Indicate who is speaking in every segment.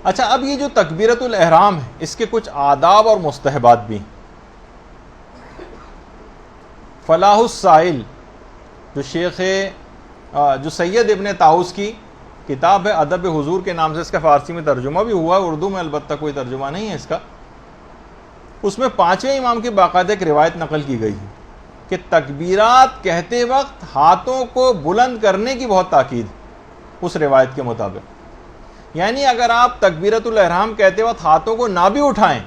Speaker 1: اچھا، اب یہ جو تکبیرۃ الاحرام ہے اس کے کچھ آداب اور مستحبات بھی. فلاح السائل جو سید ابن طاؤس کی کتاب ہے ادب حضور کے نام سے، اس کا فارسی میں ترجمہ بھی ہوا ہے، اردو میں البتہ کوئی ترجمہ نہیں ہے اس کا. اس میں 5ویں امام کی باقاعدہ ایک روایت نقل کی گئی ہے کہ تکبیرات کہتے وقت ہاتھوں کو بلند کرنے کی بہت تاکید ہے اس روایت کے مطابق. یعنی اگر آپ تکبیرۃ الاحرام کہتے وقت ہاتھوں کو نہ بھی اٹھائیں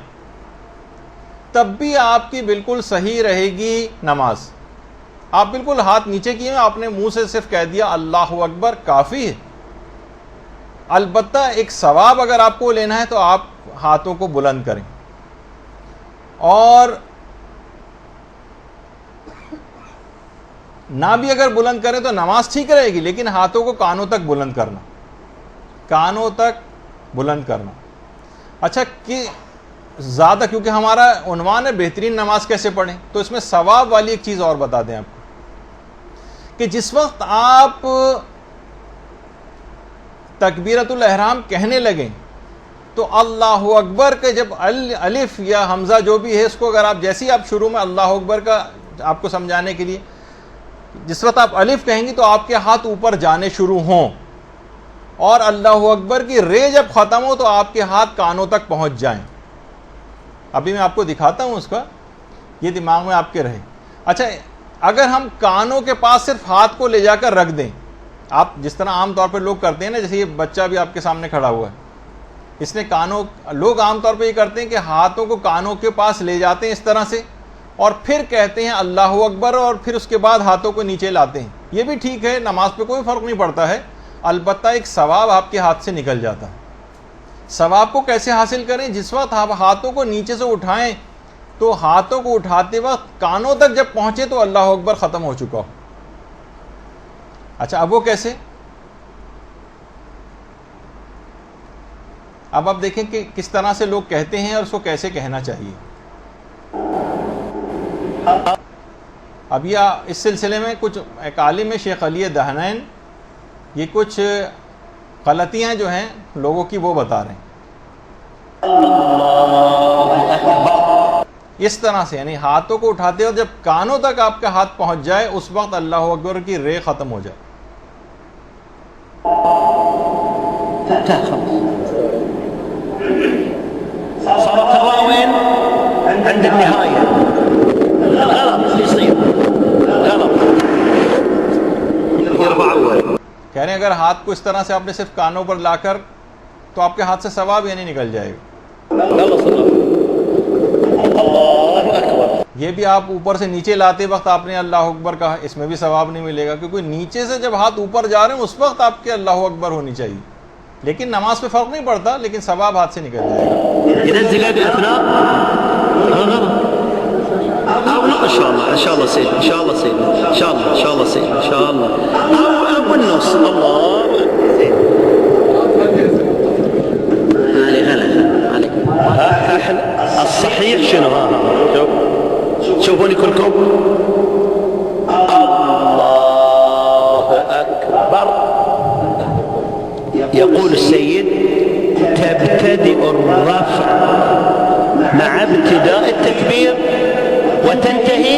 Speaker 1: تب بھی آپ کی بالکل صحیح رہے گی نماز. آپ بالکل ہاتھ نیچے کیے ہیں، آپ نے منہ سے صرف کہہ دیا اللہ اکبر، کافی ہے. البتہ ایک ثواب اگر آپ کو لینا ہے تو آپ ہاتھوں کو بلند کریں، اور نہ بھی اگر بلند کریں تو نماز ٹھیک رہے گی، لیکن ہاتھوں کو کانوں تک بلند کرنا، کانوں تک بلند کرنا. اچھا، کہ زیادہ کیونکہ ہمارا عنوان ہے بہترین نماز کیسے پڑھیں، تو اس میں ثواب والی ایک چیز اور بتا دیں آپ کو کہ جس وقت آپ تکبیرۃ الاحرام کہنے لگیں تو اللہ اکبر کے جب الف یا حمزہ جو بھی ہے اس کو اگر آپ جیسے ہی آپ شروع میں اللہ اکبر کا آپ کو سمجھانے کے لیے جس وقت آپ الف کہیں گی تو آپ کے ہاتھ اوپر جانے شروع ہوں، اور اللہ اکبر کی رے جب ختم ہو تو آپ کے ہاتھ کانوں تک پہنچ جائیں. ابھی میں آپ کو دکھاتا ہوں اس کا، یہ دماغ میں آپ کے رہے. اچھا، اگر ہم کانوں کے پاس صرف ہاتھ کو لے جا کر رکھ دیں، آپ جس طرح عام طور پہ لوگ کرتے ہیں نا، جیسے یہ بچہ بھی آپ کے سامنے کھڑا ہوا ہے، اس نے لوگ عام طور پہ یہ کرتے ہیں کہ ہاتھوں کو کانوں کے پاس لے جاتے ہیں اس طرح سے، اور پھر کہتے ہیں اللہ اکبر، اور پھر اس کے بعد ہاتھوں کو نیچے لاتے ہیں. یہ بھی ٹھیک ہے، نماز پہ کوئی فرق نہیں پڑتا ہے، البتہ ایک ثواب آپ کے ہاتھ سے نکل جاتا ہے. ثواب کو کیسے حاصل کریں؟ جس وقت آپ ہاتھوں کو نیچے سے اٹھائیں تو ہاتھوں کو اٹھاتے وقت کانوں تک جب پہنچے تو اللہ اکبر ختم ہو چکا ہو. اچھا، اب وہ کیسے؟ اب آپ دیکھیں کہ کس طرح سے لوگ کہتے ہیں اور اس کو کیسے کہنا چاہیے. اب یہ اس سلسلے میں کچھ ایک عالم ہے شیخ علی دہنین، یہ کچھ غلطیاں جو ہیں لوگوں کی وہ بتا رہے ہیں. اس طرح سے یعنی ہاتھوں کو اٹھاتے ہو جب کانوں تک آپ کا ہاتھ پہنچ جائے اس وقت اللہ اکبر کی رے ختم ہو جائے. کہہ رہے ہیں اگر ہاتھ کو اس طرح سے آپ نے صرف کانوں پر لا کر تو آپ کے ہاتھ سے ثواب یعنی نکل جائے گا. یہ بھی آپ اوپر سے نیچے لاتے وقت آپ نے اللہ اکبر کہا، اس میں بھی ثواب نہیں ملے گا، کیونکہ نیچے سے جب ہاتھ اوپر جا رہے ہیں اس وقت آپ کے اللہ اکبر ہونی چاہیے. لیکن نماز پہ فرق نہیں پڑتا، لیکن ثواب ہاتھ سے نکل جائے گا.
Speaker 2: ان شاء الله سيد، ان شاء الله سيد، ان شاء الله، ان شاء الله سيد، ان شاء الله او النص. الله عليك الصحيح شنو؟ شوفوني كلكم. الله اكبر. يقول السيد تبتدئ الرفع مع ابتداء التكبير وتنتهي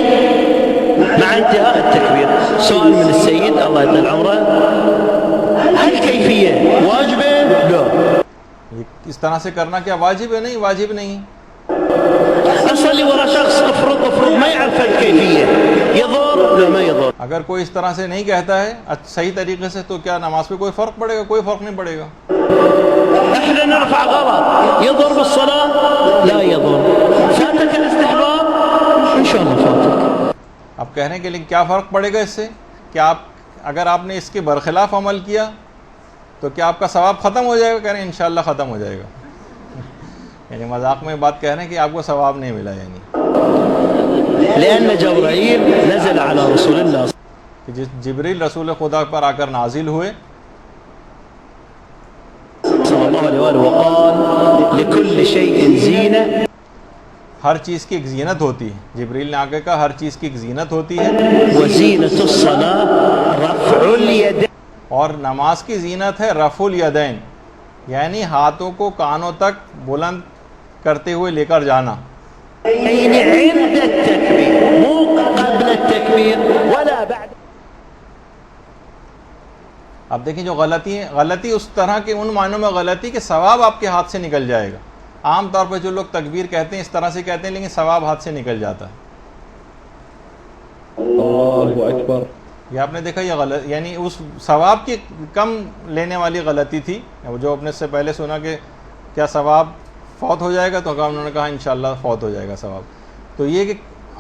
Speaker 2: مع انتهاء التكبير. سؤال من السيد الله يطول عمره، هل كيفية واجبة؟ لا.
Speaker 1: اس طرح سے کرنا کیا واجب ہے؟ نہیں، واجب نہیں.
Speaker 2: اصلي ورا شخص افرض ما يعرف الكيفية، يضر؟ لا ما يضر.
Speaker 1: اگر کوئی اس طرح سے نہیں کہتا ہے صحیح طریقے سے تو کیا نماز پہ کوئی فرق پڑے گا؟ کوئی فرق نہیں پڑے گا.
Speaker 2: احنا نرفع غلط، يضر بالصلاة؟ لا يضر. فاتك الاستحباب؟ ان شاء الله فاتك.
Speaker 1: اب کہہ رہے ہیں کہ لیکن کیا فرق پڑے گا اس سے کہ آپ اگر آپ نے اس کے برخلاف عمل کیا تو کیا آپ کا ثواب ختم ہو جائے گا؟ کہہ رہے ہیں انشاءاللہ ختم ہو جائے گا. یعنی مذاق میں بات کہہ رہے ہیں کہ آپ کو ثواب نہیں ملا. یعنی
Speaker 2: لأن جبرائيل نزل على رسول الله،
Speaker 1: جبریل رسول خدا پر آ کر نازل ہوئے
Speaker 2: صلى الله عليه وآله وقال لكل شيء زينة.
Speaker 1: ہر چیز کی ایک زینت ہوتی ہے. جبریل نے آگے کہا ہر چیز کی ایک زینت ہوتی ہے.
Speaker 2: وزينة الصلاة رفع اليدين.
Speaker 1: اور نماز کی زینت ہے رفع الیدین، یعنی ہاتھوں کو کانوں تک بلند کرتے ہوئے لے کر جانا.
Speaker 2: يعني عند التكبير مو قبل التكبير ولا بعد.
Speaker 1: اب دیکھیں جو غلطی ہے، غلطی اس طرح کے ان معنوں میں غلطی کہ ثواب آپ کے ہاتھ سے نکل جائے گا. عام طور پہ جو لوگ تکبیر کہتے ہیں اس طرح سے کہتے ہیں لیکن ثواب ہاتھ سے نکل جاتا ہے.
Speaker 3: اللہ اکبر.
Speaker 1: یہ آپ نے دیکھا یہ غلط، یعنی اس ثواب کی کم لینے والی غلطی تھی. جو اپنے سے پہلے سنا کہ کیا ثواب فوت ہو جائے گا، تو انہوں نے کہا انشاءاللہ فوت ہو جائے گا ثواب. تو یہ کہ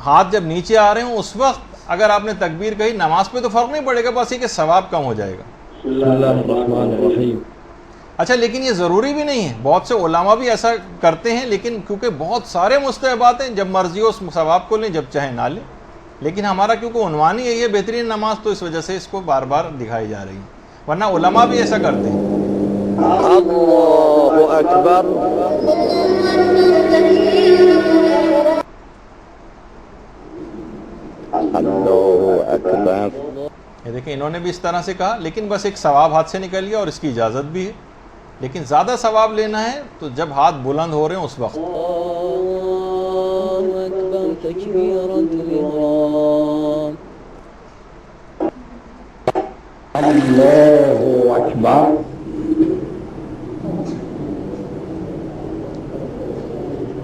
Speaker 1: ہاتھ جب نیچے آ رہے ہوں اس وقت اگر آپ نے تکبیر کہی، نماز پہ تو فرق نہیں پڑے گا، بس یہ کہ ثواب کم ہو جائے گا.
Speaker 3: بسم اللہ الرحمن الرحیم.
Speaker 1: اچھا لیکن یہ ضروری بھی نہیں ہے، بہت سے علماء بھی ایسا کرتے ہیں، لیکن کیونکہ بہت سارے مستحبات ہیں، جب مرضی ہو اس ثواب کو لیں، جب چاہیں نہ لیں. لیکن ہمارا کیونکہ عنوان ہی ہے بہترین نماز، تو اس وجہ سے اس کو بار بار دکھائی جا رہی ہے، ورنہ علماء بھی ایسا کرتے ہیں.
Speaker 3: اللہ اکبر. اللہ اکبر.
Speaker 1: یہ دیکھیں انہوں نے بھی اس طرح سے کہا، لیکن بس ایک ثواب ہاتھ سے نکل گیا اور اس کی اجازت بھی ہے. لیکن زیادہ ثواب لینا ہے تو جب ہاتھ بلند ہو رہے ہیں اس وقت.
Speaker 2: الله أكبر تكبيرة الإحرام.
Speaker 3: اللہ اکبر.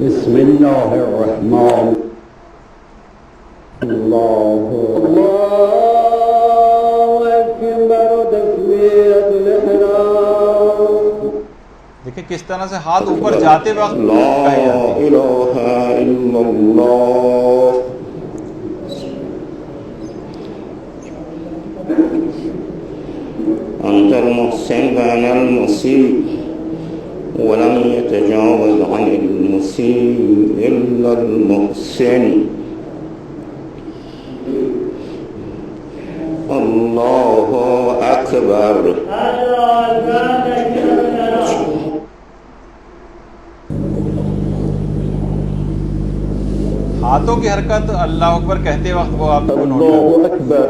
Speaker 3: بسم اللہ الرحمن. اللہ اکبر تکبیرۃ الاحرام.
Speaker 1: دیکھیں کس طرح سے ہاتھ اوپر جاتے وقت کہے
Speaker 3: لا
Speaker 1: جاتے ہیں.
Speaker 3: الہ الا اللہ.
Speaker 4: أنت المحسن فأنا المسيء ولم يتجاوز عن المسيء إلا المحسن. الله أكبر.
Speaker 1: ہاتھوں کی حرکت اللہ اکبر کہتے وقت وہ آپ کو نوٹ
Speaker 3: اللہ اکبر.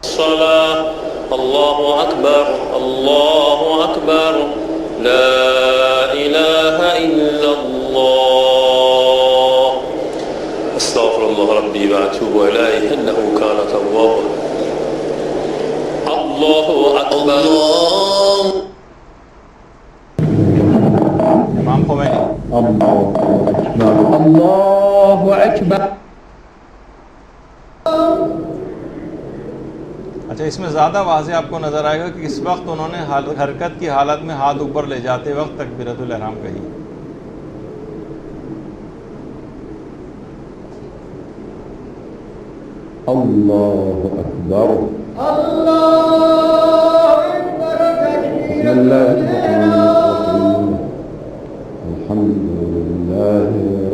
Speaker 5: الصلاة الله أكبر الله أكبر لا إله إلا الله أستغفر الله ربي وأتوب إليه إنه كان توابا. الله أكبر.
Speaker 1: امام خمینی.
Speaker 3: اللہ اکبر.
Speaker 1: اچھا اس میں زیادہ واضح آپ کو نظر آئے گا کہ اس وقت انہوں نے حرکت کی حالت میں ہاتھ اوپر لے جاتے وقت تکبیرۃ الاحرام کہی.
Speaker 3: اللہ اکبر. بسم اللہ الرحمن الرحیم. الحمد للہ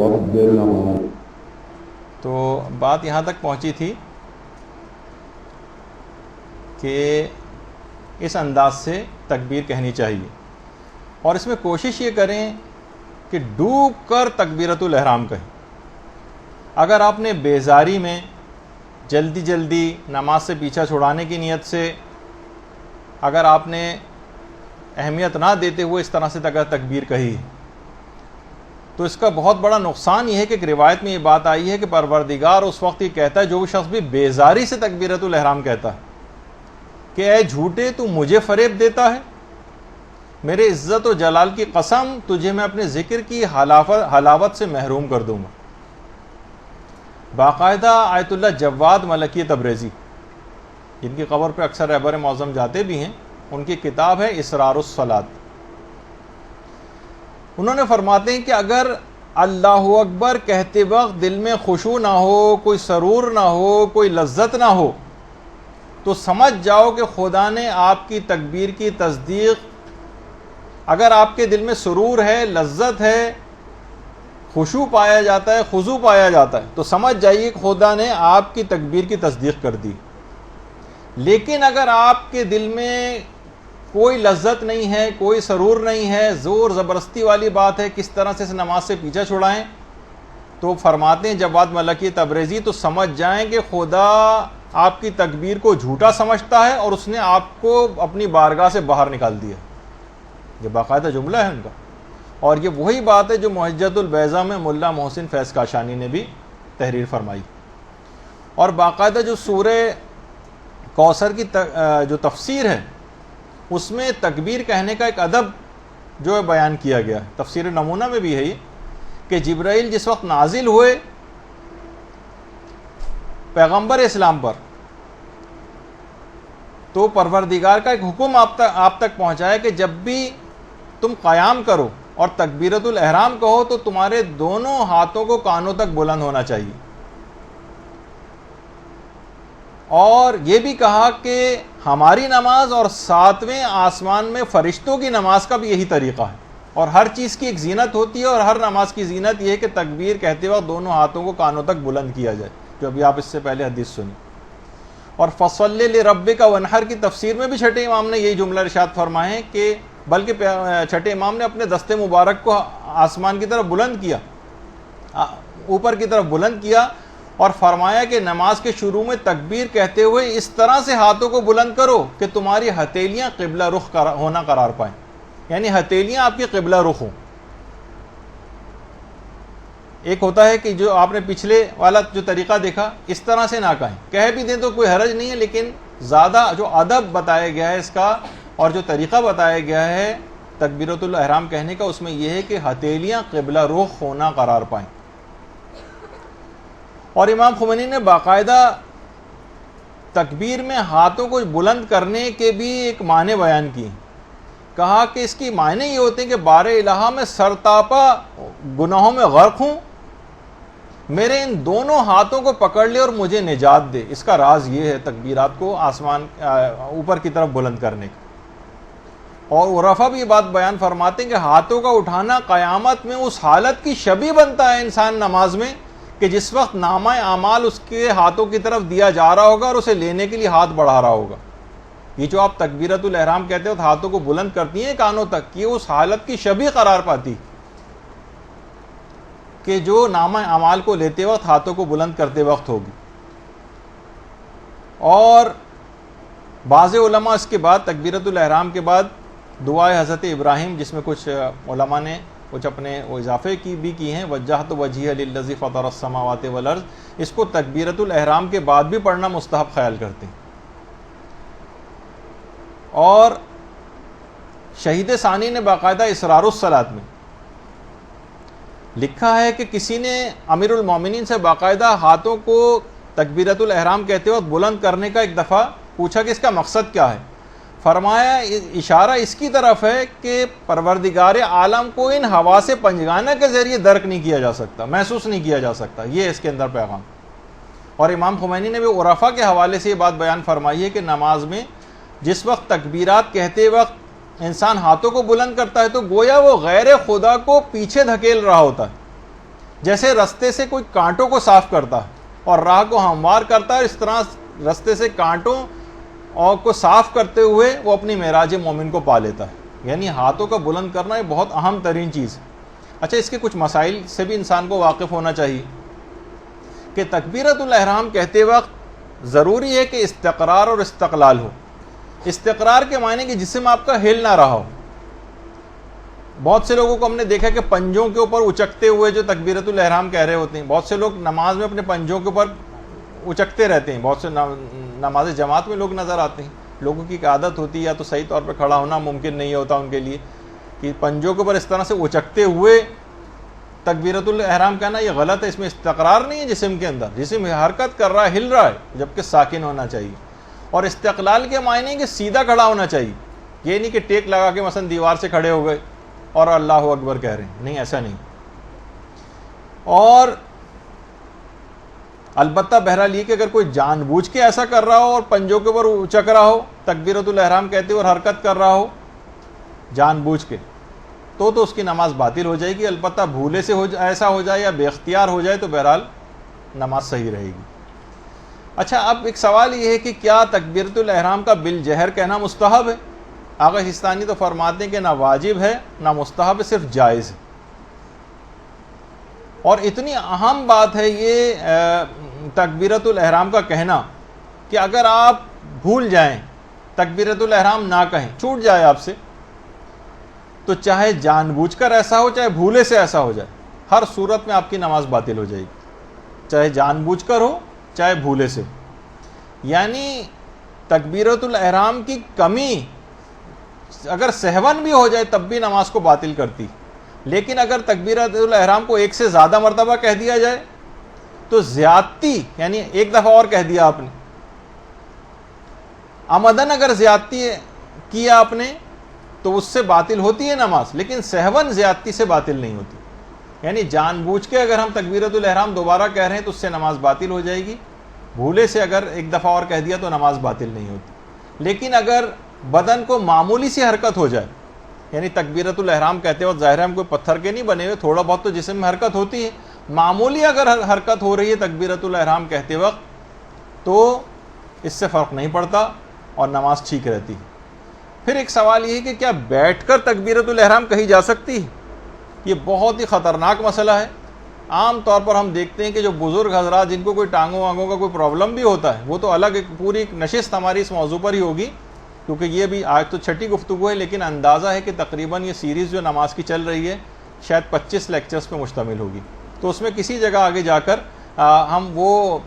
Speaker 3: رب العالمین.
Speaker 1: تو بات یہاں تک پہنچی تھی کہ اس انداز سے تکبیر کہنی چاہیے، اور اس میں کوشش یہ کریں کہ ڈوب کر تکبیرۃ الاحرام کہیں. اگر آپ نے بیزاری میں جلدی جلدی نماز سے پیچھا چھڑانے کی نیت سے اگر آپ نے اہمیت نہ دیتے ہوئے اس طرح سے اگر تکبیر کہی تو اس کا بہت بڑا نقصان یہ ہے کہ ایک روایت میں یہ بات آئی ہے کہ پروردگار اس وقت یہ کہتا ہے جو شخص بھی بیزاری سے تکبیرۃ الاحرام کہتا ہے کہ اے جھوٹے تو مجھے فریب دیتا ہے، میرے عزت و جلال کی قسم تجھے میں اپنے ذکر کی حلاوت سے محروم کر دوں گا. باقاعدہ آیت اللہ جواد ملکی تبریزی، جن کی قبر پہ اکثر رہبر معظم جاتے بھی ہیں، ان کی کتاب ہے اسرار الصلاۃ. انہوں نے فرماتے ہیں کہ اگر اللہ اکبر کہتے وقت دل میں خشوع نہ ہو، کوئی سرور نہ ہو، کوئی لذت نہ ہو، تو سمجھ جاؤ کہ خدا نے آپ کی تکبیر کی تصدیق، اگر آپ کے دل میں سرور ہے، لذت ہے، خشوع پایا جاتا ہے، خضوع پایا جاتا ہے، تو سمجھ جائیے کہ خدا نے آپ کی تکبیر کی تصدیق کر دی. لیکن اگر آپ کے دل میں کوئی لذت نہیں ہے، کوئی سرور نہیں ہے، زور زبردستی والی بات ہے، کس طرح سے اس نماز سے پیچھا چھڑائیں، تو فرماتے ہیں جواد ملکی تبریزی تو سمجھ جائیں کہ خدا آپ کی تکبیر کو جھوٹا سمجھتا ہے اور اس نے آپ کو اپنی بارگاہ سے باہر نکال دیا. یہ باقاعدہ جملہ ہے ان کا, اور یہ وہی بات ہے جو محجت البیضاء میں ملا محسن فیض کاشانی نے بھی تحریر فرمائی. اور باقاعدہ جو سورہ کوثر کی جو تفسیر ہے اس میں تکبیر کہنے کا ایک ادب جو ہے بیان کیا گیا ہے. تفسیر نمونہ میں بھی ہے یہ کہ جبرائیل جس وقت نازل ہوئے پیغمبر اسلام پر تو پروردگار کا ایک حکم آپ تک پہنچایا کہ جب بھی تم قیام کرو اور تکبیرۃ الاحرام کہو تو تمہارے دونوں ہاتھوں کو کانوں تک بلند ہونا چاہیے. اور یہ بھی کہا کہ ہماری نماز اور 7ویں آسمان میں فرشتوں کی نماز کا بھی یہی طریقہ ہے, اور ہر چیز کی ایک زینت ہوتی ہے, اور ہر نماز کی زینت یہ ہے کہ تکبیر کہتے وقت دونوں ہاتھوں کو کانوں تک بلند کیا جائے, جو ابھی آپ اس سے پہلے حدیث سنی. اور فصلی لربک وانحر کی تفسیر میں بھی چھٹے امام نے یہی جملہ ارشاد فرمائے ہیں کہ بلکہ چھٹے امام نے اپنے دستے مبارک کو آسمان کی طرف بلند کیا, اوپر کی طرف بلند کیا, اور فرمایا کہ نماز کے شروع میں تکبیر کہتے ہوئے اس طرح سے ہاتھوں کو بلند کرو کہ تمہاری ہتھیلیاں قبلہ رخ ہونا قرار پائیں, یعنی ہتھیلیاں آپ کی قبلہ رخ ہوں. ایک ہوتا ہے کہ جو آپ نے پچھلے والا جو طریقہ دیکھا اس طرح سے نہ کہیں, کہہ بھی دیں تو کوئی حرج نہیں ہے, لیکن زیادہ جو ادب بتایا گیا ہے اس کا اور جو طریقہ بتایا گیا ہے تکبیرۃ الاحرام کہنے کا, اس میں یہ ہے کہ ہتھیلیاں قبلہ رخ ہونا قرار پائیں. اور امام خمینی نے باقاعدہ تکبیر میں ہاتھوں کو بلند کرنے کے بھی ایک معنی بیان کی. کہا کہ اس کی معنی یہ ہوتے ہیں کہ بار الہ میں سرتاپا گناہوں میں غرق ہوں, میرے ان دونوں ہاتھوں کو پکڑ لے اور مجھے نجات دے. اس کا راز یہ ہے تکبیرات کو آسمان اوپر کی طرف بلند کرنے کا. اور عرفا بھی یہ بات بیان فرماتے ہیں کہ ہاتھوں کا اٹھانا قیامت میں اس حالت کی شبیہ بنتا ہے انسان نماز میں کہ جس وقت نامہ اعمال اس کے ہاتھوں کی طرف دیا جا رہا ہوگا اور اسے لینے کے لیے ہاتھ بڑھا رہا ہوگا. یہ جو آپ تکبیرۃ الاحرام کہتے ہو ہاتھوں کو بلند کرتی ہیں کانوں تک, یہ اس حالت کی شبیہ قرار پاتی کہ جو نامہ اعمال کو لیتے وقت ہاتھوں کو بلند کرتے وقت ہوگی. اور بعض علماء اس کے بعد تکبیرۃ الاحرام کے بعد دعائے حضرت ابراہیم, جس میں کچھ علماء نے کچھ اپنے وہ اضافے کی ہیں, وجہت وجہی للذی فطر السماوات والارض, اس کو تکبیرۃ الاحرام کے بعد بھی پڑھنا مستحب خیال کرتے ہیں. اور شہید ثانی نے باقاعدہ اسرار الصلاۃ میں لکھا ہے کہ کسی نے امیر المومنین سے باقاعدہ ہاتھوں کو تکبیرۃ الاحرام کہتے وقت بلند کرنے کا ایک دفعہ پوچھا کہ اس کا مقصد کیا ہے. فرمایا اشارہ اس کی طرف ہے کہ پروردگار عالم کو ان حواس پنجگانہ کے ذریعے درک نہیں کیا جا سکتا, محسوس نہیں کیا جا سکتا, یہ اس کے اندر پیغام. اور امام خمینی نے بھی عرفا کے حوالے سے یہ بات بیان فرمائی ہے کہ نماز میں جس وقت تکبیرات کہتے وقت انسان ہاتھوں کو بلند کرتا ہے تو گویا وہ غیر خدا کو پیچھے دھکیل رہا ہوتا ہے, جیسے رستے سے کوئی کانٹوں کو صاف کرتا ہے اور راہ کو ہموار کرتا ہے, اس طرح رستے سے کانٹوں اور کو صاف کرتے ہوئے وہ اپنی معراج مومن کو پا لیتا ہے. یعنی ہاتھوں کا بلند کرنا یہ بہت اہم ترین چیز ہے. اچھا, اس کے کچھ مسائل سے بھی انسان کو واقف ہونا چاہیے کہ تکبیرۃ الاحرام کہتے وقت ضروری ہے کہ استقرار اور استقلال ہو. استقرار کے معنی کہ جسم آپ کا ہل نہ رہا ہو. بہت سے لوگوں کو ہم نے دیکھا کہ پنجوں کے اوپر اچکتے ہوئے جو تکبیرۃ الاحرام کہہ رہے ہوتے ہیں. بہت سے لوگ نماز میں اپنے پنجوں کے اوپر اچکتے رہتے ہیں. بہت سے نماز جماعت میں لوگ نظر آتے ہیں, لوگوں کی ایک عادت ہوتی ہے, یا تو صحیح طور پہ کھڑا ہونا ممکن نہیں ہوتا ان کے لیے, کہ پنجوں کے اوپر اس طرح سے اچکتے ہوئے تکبیرۃ الاحرام کہنا یہ غلط ہے. اس میں استقرار نہیں ہے جسم کے اندر, جسم حرکت کر رہا ہے, ہل رہا ہے, جبکہ ساکن ہونا چاہیے. اور استقلال کے معنی کہ سیدھا کھڑا ہونا چاہیے, یہ نہیں کہ ٹیک لگا کے مثلا دیوار سے کھڑے ہو گئے اور اللہ اکبر کہہ رہے ہیں, نہیں, ایسا نہیں. اور البتہ بہرحال یہ کہ اگر کوئی جان بوجھ کے ایسا کر رہا ہو اور پنجوں کے اوپر اچک رہا ہو تکبیرۃ الاحرام کہتے ہوئے اور حرکت کر رہا ہو جان بوجھ کے, تو اس کی نماز باطل ہو جائے گی. البتہ بھولے سے ایسا ہو جائے یا بے اختیار ہو جائے تو بہرحال نماز صحیح رہے گی. اچھا, اب ایک سوال یہ ہے کہ کیا تکبیرۃ الاحرام کا بالجہر کہنا مستحب ہے؟ آغا سستانی تو فرماتے ہیں کہ نہ واجب ہے نہ مستحب ہے, صرف جائز ہے. اور اتنی اہم بات ہے یہ تکبیرۃ الاحرام کا کہنا کہ اگر آپ بھول جائیں تکبیرۃ الاحرام نہ کہیں، چھوٹ جائے آپ سے، تو چاہے جان بوجھ کر ایسا ہو چاہے بھولے سے ایسا ہو جائے، ہر صورت میں آپ کی نماز باطل ہو جائے گی، چاہے جان بوجھ کر ہو چاہے بھولے سے۔ یعنی تکبیرۃ الاحرام کی کمی اگر سہون بھی ہو جائے تب بھی نماز کو باطل کرتی، لیکن اگر تکبیرۃ الاحرام کو ایک سے زیادہ مرتبہ کہہ دیا جائے تو زیادتی، یعنی ایک دفعہ اور کہہ دیا آپ نے، عمدن اگر زیادتی کیا آپ نے تو اس سے باطل ہوتی ہے نماز، لیکن سہون زیادتی سے باطل نہیں ہوتی۔ یعنی جان بوجھ کے اگر ہم تکبیرۃ الاحرام دوبارہ کہہ رہے ہیں تو اس سے نماز باطل ہو جائے گی، بھولے سے اگر ایک دفعہ اور کہہ دیا تو نماز باطل نہیں ہوتی۔ لیکن اگر بدن کو معمولی سی حرکت ہو جائے، یعنی تکبیرۃ الاحرام کہتے وقت ظاہر ہے ہم کوئی پتھر کے نہیں بنے ہوئے، تھوڑا بہت تو جسم میں حرکت ہوتی ہے، معمولی اگر حرکت ہو رہی ہے تکبیرۃ الاحرام کہتے وقت تو اس سے فرق نہیں پڑتا اور نماز ٹھیک رہتی ہے۔ پھر ایک سوال یہ ہے کہ کیا بیٹھ کر تکبیرۃ الاحرام کہی جا سکتی ہے؟ یہ بہت ہی خطرناک مسئلہ ہے۔ عام طور پر ہم دیکھتے ہیں کہ جو بزرگ حضرات جن کو کوئی ٹانگوں وانگوں کا کوئی پرابلم بھی ہوتا ہے، وہ تو الگ ایک پوری ایک نشست ہماری اس موضوع پر ہی ہوگی، کیونکہ یہ بھی آج تو چھٹی گفتگو ہے، لیکن اندازہ ہے کہ تقریباً یہ سیریز جو نماز کی چل رہی ہے شاید 25 لیکچرز پہ مشتمل ہوگی، تو اس میں کسی جگہ آگے جا کر ہم وہ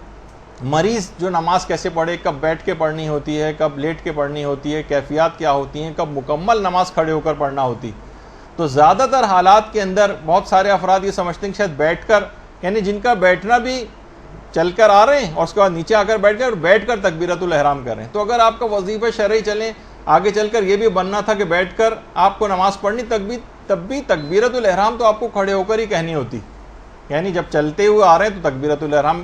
Speaker 1: مریض جو نماز کیسے پڑھے، کب بیٹھ کے پڑھنی ہوتی ہے، کب لیٹ کے پڑھنی ہوتی ہے، کیفیات کیا ہوتی ہیں، کب مکمل نماز کھڑے ہو کر پڑھنا ہوتی، تو زیادہ تر حالات کے اندر بہت سارے افراد یہ سمجھتے ہیں کہ شاید بیٹھ کر، یعنی جن کا بیٹھنا بھی چل کر آ رہے ہیں اور اس کے بعد نیچے آ کر بیٹھ گئے اور بیٹھ کر تکبیرۃ الاحرام کر رہے ہیں، تو اگر آپ کا وظیفہ شرعی چلیں آگے چل کر یہ بھی بننا تھا کہ بیٹھ کر آپ کو نماز پڑھنی، تب بھی تکبیرۃ الاحرام تو آپ کو کھڑے ہو کر ہی کہنی ہوتی، یعنی جب چلتے ہوئے آ رہے ہیں تو تکبیرۃ الاحرام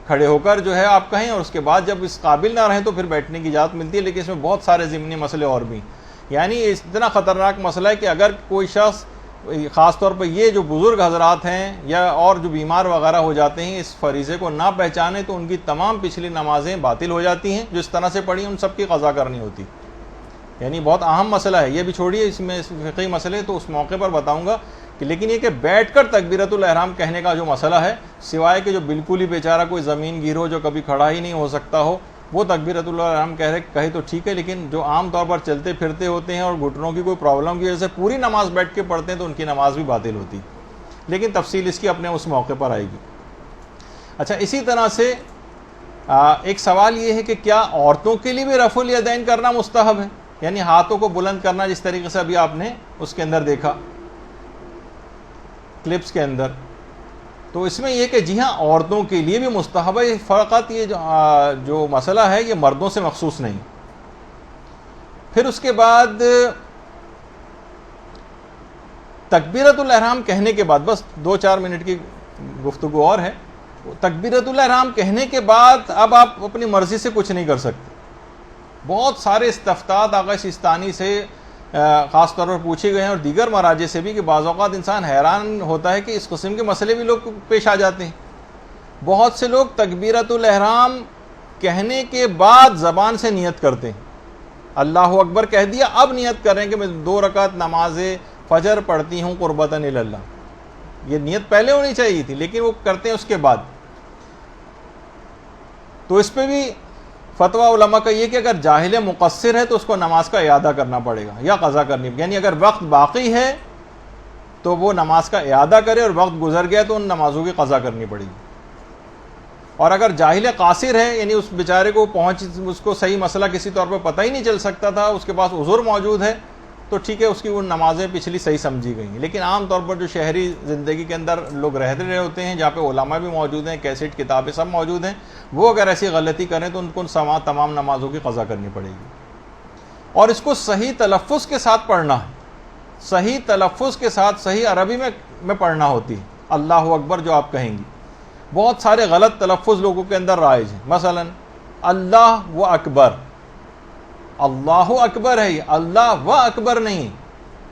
Speaker 1: کھڑے ہو کر جو ہے آپ کہیں، اور اس کے بعد جب اس قابل نہ رہیں تو پھر بیٹھنے کی اجازت ملتی ہے، لیکن اس میں بہت سارے ضمنی مسئلے اور بھی، یعنی اتنا خطرناک مسئلہ ہے کہ اگر کوئی شخص، خاص طور پر یہ جو بزرگ حضرات ہیں یا اور جو بیمار وغیرہ ہو جاتے ہیں، اس فریضے کو نہ پہچانے تو ان کی تمام پچھلی نمازیں باطل ہو جاتی ہیں، جو اس طرح سے پڑھی ان سب کی قضا کرنی ہوتی، یعنی بہت اہم مسئلہ ہے، یہ بھی چھوڑیے اس میں فقہی مسئلے تو اس موقع پر بتاؤں گا، لیکن یہ کہ بیٹھ کر تکبیرۃ الاحرام کہنے کا جو مسئلہ ہے، سوائے کہ جو بالکل ہی بیچارہ کوئی زمین گیر ہو، جو کبھی کھڑا ہی نہیں ہو سکتا ہو، وہ تکبیرۃ الاحرام کہے تو ٹھیک ہے، لیکن جو عام طور پر چلتے پھرتے ہوتے ہیں اور گھٹنوں کی کوئی پرابلم کی وجہ سے پوری نماز بیٹھ کے پڑھتے ہیں تو ان کی نماز بھی باطل ہوتی، لیکن تفصیل اس کی اپنے اس موقع پر آئے گی۔ اچھا، اسی طرح سے ایک سوال یہ ہے کہ کیا عورتوں کے لیے بھی رفع الیدین کرنا مستحب ہے، یعنی ہاتھوں کو بلند کرنا، جس طریقے سے ابھی آپ نے اس کے اندر دیکھا کلپس کے اندر، تو اس میں یہ کہ جی ہاں عورتوں کے لیے بھی مستحب ہے، فقط یہ جو مسئلہ ہے یہ مردوں سے مخصوص نہیں۔ پھر اس کے بعد تکبیرۃ الاحرام کہنے کے بعد، بس 2-4 منٹ کی گفتگو اور ہے، تکبیرۃ الاحرام کہنے کے بعد اب آپ اپنی مرضی سے کچھ نہیں کر سکتے۔ بہت سارے استفتاء آغا سیستانی سے خاص طور پر پوچھے گئے ہیں اور دیگر مراجع سے بھی، کہ بعض اوقات انسان حیران ہوتا ہے کہ اس قسم کے مسئلے بھی لوگ پیش آ جاتے ہیں۔ بہت سے لوگ تکبیرۃ الاحرام کہنے کے بعد زبان سے نیت کرتے ہیں، اللہ اکبر کہہ دیا، اب نیت کر رہے ہیں کہ میں 2 رکعت نماز فجر پڑھتی ہوں قربتاً الی اللہ، یہ نیت پہلے ہونی چاہیے تھی، لیکن وہ کرتے ہیں اس کے بعد۔ تو اس پہ بھی فتویٰ علماء کا یہ کہ اگر جاہل مقصر ہے تو اس کو نماز کا اعادہ کرنا پڑے گا یا قضا کرنی، یعنی اگر وقت باقی ہے تو وہ نماز کا اعادہ کرے اور وقت گزر گیا تو ان نمازوں کی قضا کرنی پڑے گی۔ اور اگر جاہل قاصر ہے، یعنی اس بیچارے کو اس کو صحیح مسئلہ کسی طور پہ پتہ ہی نہیں چل سکتا تھا، اس کے پاس عذر موجود ہے، تو ٹھیک ہے، اس کی وہ نمازیں پچھلی صحیح سمجھی گئی ہیں۔ لیکن عام طور پر جو شہری زندگی کے اندر لوگ رہتے رہے ہوتے ہیں، جہاں پہ علماء بھی موجود ہیں، کیسٹ کتابیں سب موجود ہیں، وہ اگر ایسی غلطی کریں تو ان کو تمام نمازوں کی قضا کرنی پڑے گی۔ اور اس کو صحیح تلفظ کے ساتھ پڑھنا ہے، صحیح تلفظ کے ساتھ، صحیح عربی میں پڑھنا ہوتی ہے اللہ اکبر جو آپ کہیں گی۔ بہت سارے غلط تلفظ لوگوں کے اندر رائج ہیں، مثلا اللہ و اکبر، اللہ اکبر ہے، یہ اللہ و اکبر نہیں،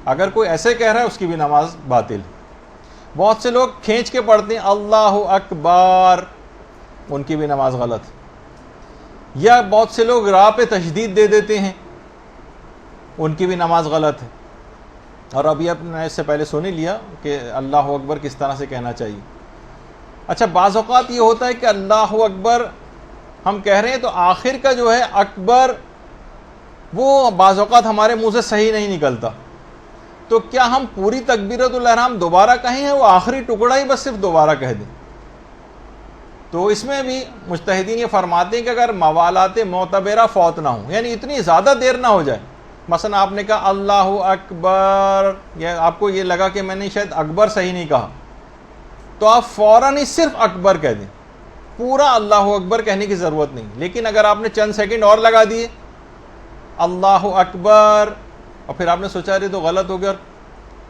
Speaker 1: اگر کوئی ایسے کہہ رہا ہے اس کی بھی نماز باطل۔ بہت سے لوگ کھینچ کے پڑھتے ہیں اللہ اکبر، ان کی بھی نماز غلط ہے۔ یا بہت سے لوگ راء پہ تشدید دے دیتے ہیں، ان کی بھی نماز غلط ہے۔ اور ابھی آپ نے اس سے پہلے سن ہی لیا کہ اللہ اکبر کس طرح سے کہنا چاہیے۔ اچھا، بعض اوقات یہ ہوتا ہے کہ اللہ اکبر ہم کہہ رہے ہیں تو آخر کا جو ہے اکبر وہ بعض اوقات ہمارے منہ سے صحیح نہیں نکلتا، تو کیا ہم پوری تکبیرۃ الاحرام دوبارہ کہیں ہیں، وہ آخری ٹکڑا ہی بس صرف دوبارہ کہہ دیں؟ تو اس میں بھی مجتہدین یہ فرماتے ہیں کہ اگر موالات معتبرہ فوت نہ ہوں، یعنی اتنی زیادہ دیر نہ ہو جائے، مثلا آپ نے کہا اللہ اکبر، یا آپ کو یہ لگا کہ میں نے شاید اکبر صحیح نہیں کہا، تو آپ فوراً ہی صرف اکبر کہہ دیں، پورا اللہ اکبر کہنے کی ضرورت نہیں۔ لیکن اگر آپ نے چند سیکنڈ اور لگا دیے اللہ اکبر، اور پھر آپ نے سوچا رہے تو غلط ہو گیا، اور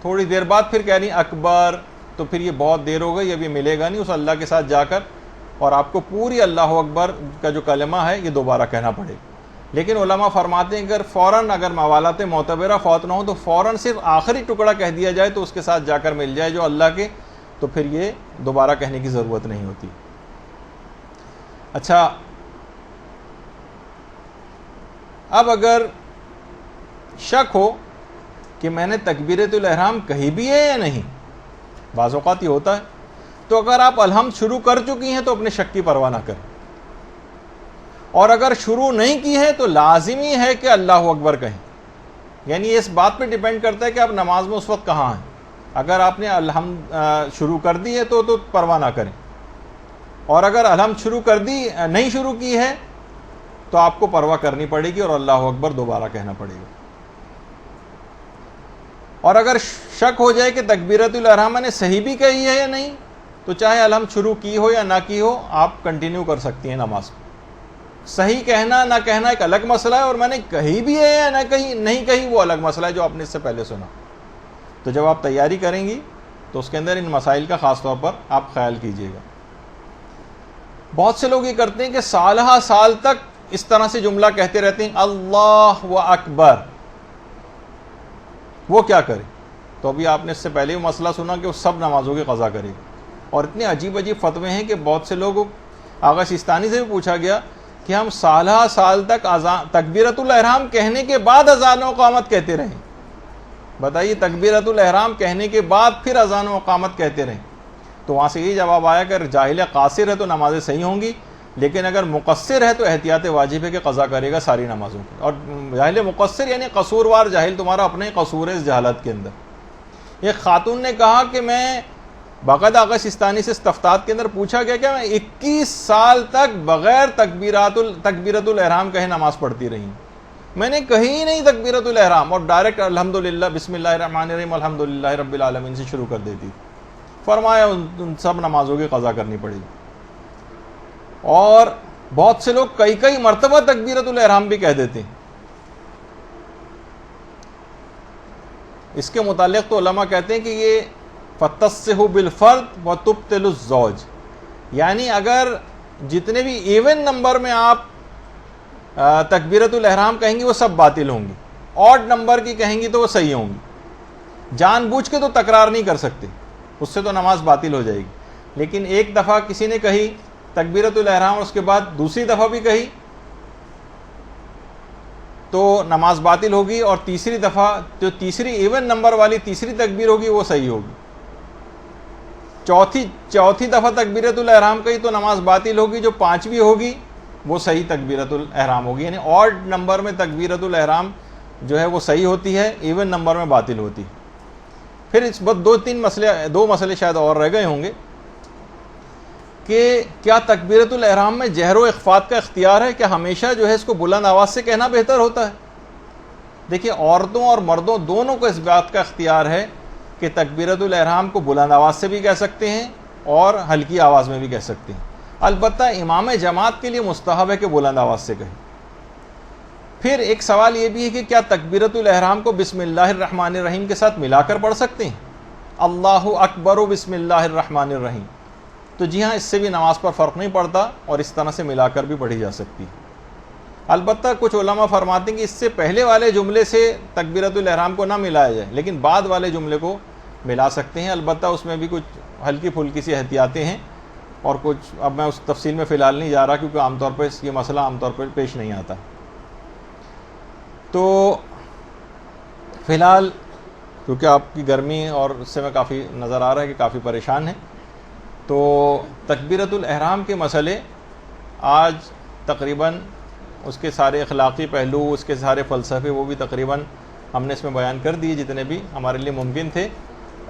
Speaker 1: تھوڑی دیر بعد پھر کہہ رہی اکبر، تو پھر یہ بہت دیر ہو گئی، اب یہ ملے گا نہیں اس اللہ کے ساتھ جا کر، اور آپ کو پوری اللہ اکبر کا جو کلمہ ہے یہ دوبارہ کہنا پڑے گا۔ لیکن علماء فرماتے ہیں اگر موالات معتبرہ فوت نہ ہو تو فوراً صرف آخری ٹکڑا کہہ دیا جائے تو اس کے ساتھ جا کر مل جائے جو اللہ کے، تو پھر یہ دوبارہ کہنے کی ضرورت نہیں ہوتی۔ اچھا، اب اگر شک ہو کہ میں نے تکبیرۃ الاحرام کہی بھی ہے یا نہیں، بعض اوقات یہ ہوتا ہے، تو اگر آپ الحمد شروع کر چکی ہیں تو اپنے شک کی پرواہ نہ کریں، اور اگر شروع نہیں کی ہے تو لازمی ہے کہ اللہ اکبر کہیں، یعنی یہ اس بات پہ ڈیپینڈ کرتا ہے کہ آپ نماز میں اس وقت کہاں ہیں۔ اگر آپ نے الحمد شروع کر دی ہے تو پرواہ نہ کریں، اور اگر الحمد نہیں شروع کی ہے تو آپ کو پرواہ کرنی پڑے گی اور اللہ اکبر دوبارہ کہنا پڑے گا۔ اور اگر شک ہو جائے کہ تکبیرۃ الاحرام نے صحیح بھی کہی ہے یا نہیں، تو چاہے الحمد شروع کی ہو یا نہ کی ہو، آپ کنٹینیو کر سکتی ہیں نماز کو۔ صحیح کہنا نہ کہنا ایک الگ مسئلہ ہے، اور میں نے کہی بھی ہے یا نہیں کہی وہ الگ مسئلہ ہے جو آپ نے اس سے پہلے سنا۔ تو جب آپ تیاری کریں گی تو اس کے اندر ان مسائل کا خاص طور پر آپ خیال کیجئے گا۔ بہت سے لوگ یہ کرتے ہیں کہ سالہ سال تک اس طرح سے جملہ کہتے رہتے ہیں اللہ اکبر، وہ کیا کرے؟ تو ابھی آپ نے اس سے پہلے وہ مسئلہ سنا کہ وہ سب نمازوں کی قضا کرے گا، اور اتنے عجیب عجیب فتوے ہیں کہ بہت سے لوگوں، آغا سیستانی سے بھی پوچھا گیا کہ ہم سالہ سال تک تکبیرۃ الاحرام کہنے کے بعد اذان و اقامت کہتے رہیں، بتائیے تکبیرۃ الاحرام کہنے کے بعد پھر اذان و اقامت کہتے رہیں؟ تو وہاں سے یہ جواب آیا کہ اگر جاہل قاصر ہے تو نمازیں صحیح ہوں گی، لیکن اگر مقصر ہے تو احتیاط واجب ہے کہ قضا کرے گا ساری نمازوں کی۔ اور جاہل مقصر یعنی قصوروار جاہل، تمہارا اپنے قصور ہے اس جہالت کے اندر۔ ایک خاتون نے کہا کہ میں باقاعدہ آغا سیستانی سے استفتاد کے اندر پوچھا گیا کہ میں 21 سال تک بغیر تکبیرۃ الاحرام کہے نماز پڑھتی رہی، میں نے کہیں نہیں تکبیرۃ الاحرام، اور ڈائریکٹ الحمدللہ بسم اللہ الرحمن الرحیم الحمدللہ رب العالمین سے شروع کر دیتی۔ فرمایا ان سب نمازوں کی قضا کرنی پڑے گی۔ اور بہت سے لوگ کئی مرتبہ تکبیرۃ الاحرام بھی کہہ دیتے ہیں۔ اس کے متعلق تو علماء کہتے ہیں کہ یہ فَتَصِّحُ بِالْفَرْدِ وَتُبْطِلُ الزَّوْجِ، یعنی اگر جتنے بھی ایون نمبر میں آپ تکبیرۃ الاحرام کہیں گی وہ سب باطل ہوں گی، آڈ نمبر کی کہیں گی تو وہ صحیح ہوں گی۔ جان بوجھ کے تو تکرار نہیں کر سکتے، اس سے تو نماز باطل ہو جائے گی، لیکن ایک دفعہ کسی نے کہی تکبیرۃ الاحرام اور اس کے بعد دوسری دفعہ بھی کہی تو نماز باطل ہوگی، اور تیسری دفعہ جو تیسری ایون نمبر والی تیسری تکبیر ہوگی وہ صحیح ہوگی۔ چوتھی دفعہ تکبیرۃ الاحرام کہی تو نماز باطل ہوگی، جو پانچویں ہوگی وہ صحیح تکبیرۃ الاحرام ہوگی، یعنی آڈ نمبر میں تکبیرۃ الاحرام جو ہے وہ صحیح ہوتی ہے، ایون نمبر میں باطل ہوتی ہے۔ پھر اس بعد دو مسئلے شاید اور رہ گئے ہوں گے کہ کیا تکبیرۃ الاحرام میں جہر و اخفات کا اختیار ہے؟ کہ ہمیشہ جو ہے اس کو بلند آواز سے کہنا بہتر ہوتا ہے؟ دیکھیے عورتوں اور مردوں دونوں کو اس بات کا اختیار ہے کہ تکبیرۃ الاحرام کو بلند آواز سے بھی کہہ سکتے ہیں اور ہلکی آواز میں بھی کہہ سکتے ہیں، البتہ امام جماعت کے لیے مستحب ہے کہ بلند آواز سے کہیں۔ پھر ایک سوال یہ بھی ہے کہ کیا تکبیرۃ الاحرام کو بسم اللہ الرحمن الرحیم کے ساتھ ملا کر پڑھ سکتے ہیں؟ اللہ اکبر و بسم اللہ الرحمن الرحیم؟ تو جی ہاں، اس سے بھی نماز پر فرق نہیں پڑتا اور اس طرح سے ملا کر بھی پڑھی جا سکتی ہے۔ البتہ کچھ علماء فرماتے ہیں کہ اس سے پہلے والے جملے سے تکبیرۃ الاحرام کو نہ ملایا جائے، لیکن بعد والے جملے کو ملا سکتے ہیں، البتہ اس میں بھی کچھ ہلکی پھلکی سی احتیاطیں ہیں، اور کچھ اب میں اس تفصیل میں فی الحال نہیں جا رہا کیونکہ عام طور پر یہ مسئلہ عام طور پر پیش نہیں آتا۔ تو فی الحال کیونکہ آپ کی گرمی اور اس سے میں کافی نظر آ رہا ہے کہ کافی پریشان ہیں، تو تکبیرۃ الاحرام کے مسئلے آج تقریباً اس کے سارے اخلاقی پہلو، اس کے سارے فلسفے وہ بھی تقریباً ہم نے اس میں بیان کر دیے جتنے بھی ہمارے لیے ممکن تھے.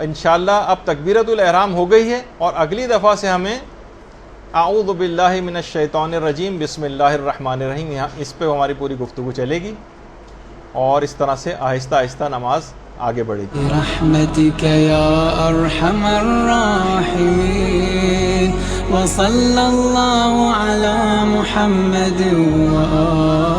Speaker 1: انشاءاللہ اب تکبیرۃ الاحرام ہو گئی ہے، اور اگلی دفعہ سے ہمیں اعوذ باللہ من الشیطان الرجیم بسم اللہ الرحمن الرحیم یہاں اس پہ ہماری پوری گفتگو چلے گی، اور اس طرح سے آہستہ آہستہ نماز آگے بڑھے گی.
Speaker 6: برحمتك يا أرحم الراحمين وصلى الله على محمد وآله